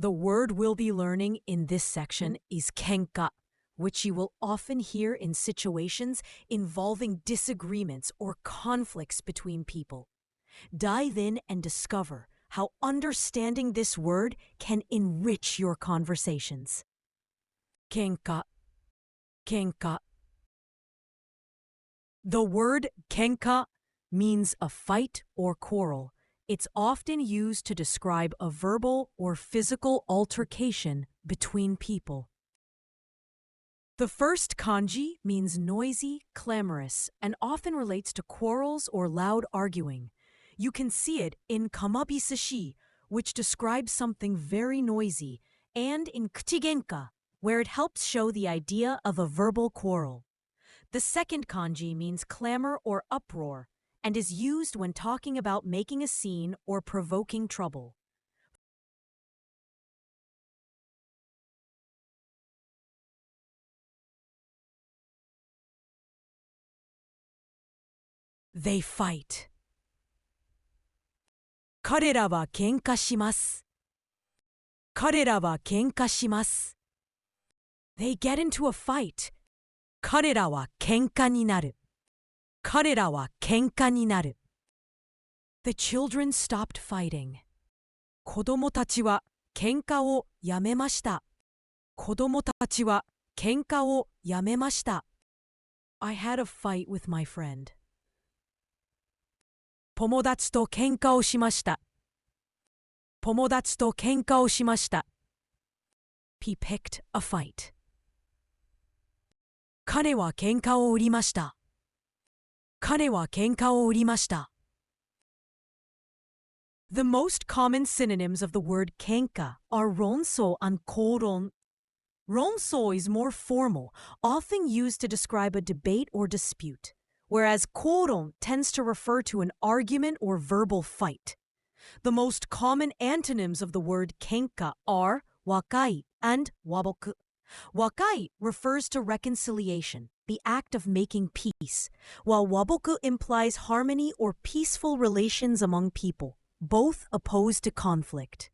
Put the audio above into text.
The word we'll be learning in this section is kenka, which you will often hear in situations involving disagreements or conflicts between people. Dive in and discover how understanding this word can enrich your conversations. Kenka, kenka. The word kenka means a fight or quarrel. It's often used to describe a verbal or physical altercation between people. The first kanji means noisy, clamorous, and often relates to quarrels or loud arguing. You can see it in kamabisashi, which describes something very noisy, and in kuchigenka, where it helps show the idea of a verbal quarrel. The second kanji means clamor or uproar, and is used when talking about making a scene or provoking trouble. They fight. 彼らは喧嘩します。彼らは喧嘩します。They get into a fight. 彼らは喧嘩になる。彼らは喧嘩になる。The children stopped fighting. 子供たちは喧嘩をやめました。子供たちは喧嘩をやめました。I had a fight with my friend. 友達と喧嘩をしました。友達と喧嘩をしました。He picked a fight. 彼は喧嘩を売りました。彼は喧嘩を売りました。The most common synonyms of the word kenka are ronso and koron. Ronso is more formal, often used to describe a debate or dispute, whereas koron tends to refer to an argument or verbal fight. The most common antonyms of the word kenka are wakai and waboku. Wakai refers to reconciliation, the act of making peace, while waboku implies harmony or peaceful relations among people, both opposed to conflict.